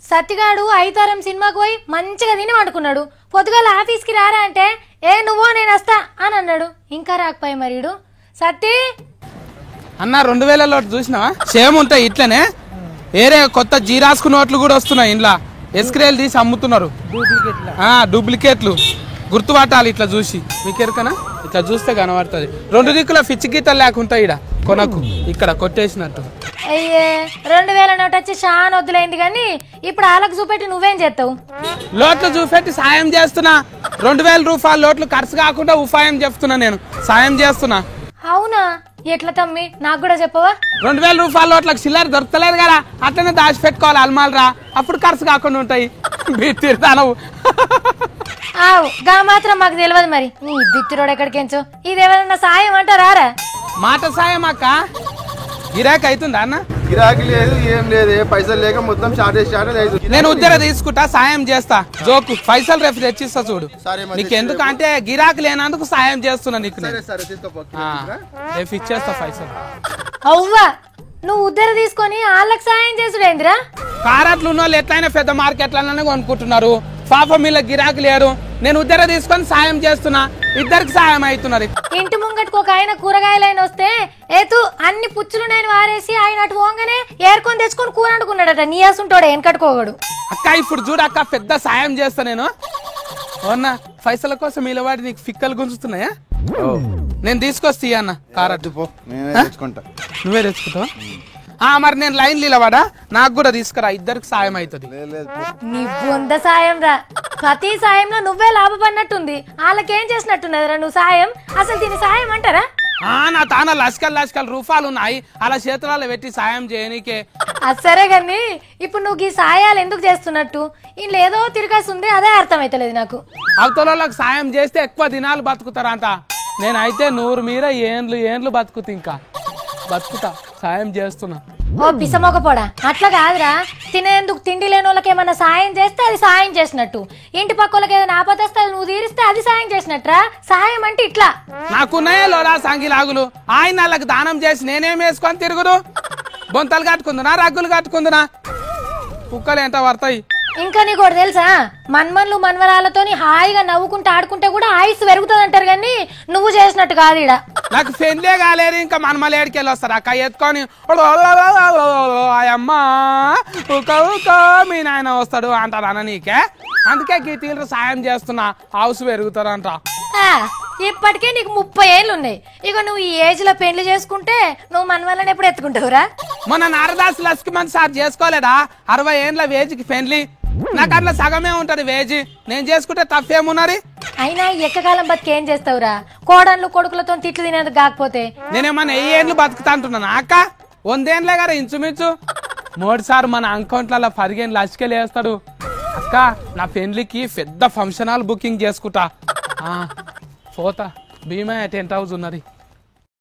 సత్తిగాడు ఐతారం సినిమాకు పోయి మంచిగా తిని వండుకున్నాడు. పొద్దుగాల ఆఫీస్కి రారా అంటే ఏ నువ్వో నేను వస్తా అని అన్నాడు. ఇంకా రాకపోయి మరీడు. సత్తి అన్న 2000 నోట్లు చూసినావా? సేమ్ ఉంటాయి ఇట్లనే. వేరే కొత్త జీరాస్కు నోట్లు కూడా వస్తున్నాయి. ఇంట్లో ఎస్క్రేల్ తీసి అమ్ముతున్నారు, డూప్లికేట్లు. గుర్తుపట్టాలి ఇట్లా చూసి. మీకు ఎరుకనా? ఇట్లా చూస్తే కనబడుతుంది. 2 దిక్కుల పిచ్చి గీతలు లేకుంటాయి. ఇడ కొనకు ఇక్కడ కొట్టేసినట్టు. అయ్యే 2000 నోట్ వచ్చి చాలా వద్దులైంది కానీ ఇప్పుడు వాళ్ళకు చూపెట్టి నువ్వేం చేస్తావు? లోట్లు చూపెట్టి సాయం చేస్తున్నా. 2000 రూపాయల లోట్లు ఖర్చు కాకుండా ఉపాయం చెప్తున్నా. నేను సాయం చేస్తున్నా. అవునా? ఎట్లా తమ్మి నాకు కూడా చెప్పవా? 2000 రూపాయల లోట్లకు చిల్లర దొరకలేదు కదా, అట్లనే దాచి పెట్టుకోవాలి అల్మాలరా. అప్పుడు ఖర్చు కాకుండా ఉంటాయి. మీరు తిడతాను. ఆవు గా మాత్రం మాకు తెలియదు. మరి నీ బిత్తిరోడు ఎక్కడికెంచో ఇదేమన్నా సాయం అంటారా? మాట సాయం అక్క. గిరాకీ అవుతుందా అన్న? గిరాకీ లేదు, ఏం లేదు. పైసలు లేక మొత్తం షార్టేజ్. నేను ఉద్దర తీసుకుంటా, సాయం చేస్తా. జోకు పైసలు రేపు తెచ్చిస్తా చూడు. నీకు ఎందుకు అంటే గిరాకీ లేనందుకు సాయం చేస్తున్నా నీకు. రేపు ఇచ్చేస్తా పైసలు. అవ్వా నువ్వు ఉద్దర తీసుకొని వాళ్ళకి సాయం చేసుడేందిరా? కారట్లు ఉన్న వాళ్ళు ఎట్లయినా పెద్ద మార్కెట్లనే కొనుక్కుంటున్నారు. పాపం వీళ్ళ గిరాకీ లేరు. నేను ఉద్దర తీసుకొని సాయం చేస్తున్నా. ఇద్దరికి సాయం అవుతున్నారు. ఇంటి ముంగట్టుకు ఒక ఆయన కూరగాయలైన వస్తే ఏతు అన్ని పుచ్చులు నేను వారేసి ఆయన అటు పోగానే ఏరుకొని తెచ్చుకొని కూర వండుకున్నాడట. నీ అసుంటోడే వెనకట్టుకోగడు. అక్క ఇప్పుడు చూడక్క పెద్ద సాయం చేస్తా నేను. అన్న పైసల కోసం ఇలా వాడి నీకు ఫిక్కలు గుంజుతున్నాయా? నేను తీసుకొస్తా అన్న కారట్టు. నువ్వే తెచ్చుకుంటావా? మరి నేను లైన్ నిలబడా, నాకు కూడా తీసుకురా. ఇద్దరికి సాయం అవుతుంది. నీ బొంద సాయం రా. ప్రతి సాయంలో నువ్వే లాభపడినట్టుంది. వాళ్ళకేం చేసినట్టున్నదిరా నువ్వు సాయం? అసలు దీని సాయం అంటారా? నా తాన లక్షల రూపాయలు ఉన్నాయి. అలా చేతులలో పెట్టి సాయం చేయనీకే. సరే గాని ఇప్పుడు నువ్వు ఈ సాయాలు ఎందుకు చేస్తున్నట్టు? ఇంట్లో ఏదో తిరగస్తుంది, అదే అర్థమైతలేదు నాకు. అవతలకు సాయం చేస్తే ఎక్కువ దినాలు బతుకుతారంట. నేనైతే 100 మీర ఏండ్లు బతుకుతా. ఇంకా బతుకుతా, సాయం చేస్తున్నా. ఓ పిసమొకపోడా, అట్లా కాదురా. తినేందుకు తిండి లేని వాళ్ళకి ఏమన్నా సాయం చేస్తే అది సాయం చేసినట్టు. ఇంటి పక్క వాళ్ళకి ఏదైనా ఆపదస్తే అది నువ్వు తీరిస్తే అది సాయం చేసినట్రా. సాయం అంటే ఇట్లా. నాకున్నాయే లోలా సంగిలాగులు. ఆయన వాళ్ళకి దానం చేసి నేనేం వేసుకొని తిరుగురు? బొంతలు కట్టుకుందునా, రగ్గులు కట్టుకుందునా? కుక్కలు ఎంత పడతాయి? ఇంకా నీకు ఒకటి తెలుసా? మన్మన్లు మన్వరాలతోని హాయిగా నవ్వుకుంటూ ఆడుకుంటే కూడా ఆయుస్ పెరుగుతుంది అంటారు. కానీ నువ్వు చేసినట్టు కాదు. ఇడ నాకు పెళ్ళే కాలేదు, ఇంకా మనమలు ఏడికెళ్ళి వస్తారు అక్క ఎత్తుకొని. అమ్మా మీ నాయన వస్తాడు అంటారు అన్న నీకే. అందుకే గీతీలు సాయం చేస్తున్నా, హౌస్ పెరుగుతారంట. ఇప్పటికే నీకు 30 ఏళ్ళు ఉన్నాయి. ఇక నువ్వు ఈ ఏజ్ లో పెళ్లి చేసుకుంటే నువ్వు మనవల్లని ఎప్పుడు ఎత్తుకుంటావురా? మొన్న నారదాస్ లక్ష్మణ్ సార్ చేసుకోలేదా 60 ఏండ్ల వేజ్కి పెళ్లి? నాకు అట్లా సగమే ఉంటది వేజ్. నేను చేసుకుంటే తప్పేమున్నది? అయినా ఎక్కకాలం బతికేం చేస్తావురా? కోడన్లు కొడుకులతో తిట్లు తినేందుకు కాకపోతే నేనేమన్నా 10 ఏండ్లు బతుకుతా అంటున్నాను అక్క. 100 ఏండ్లే కదా ఇంచుమించు. 3 సార్ మన అకౌంట్లలో 15 లక్షలు వేస్తాడు. అక్క నా పెళ్లికి పెద్ద ఫంక్షన్ హాల్ బుకింగ్ చేసుకుంటా. పోతా. భీమా 10,000 ఉన్నది.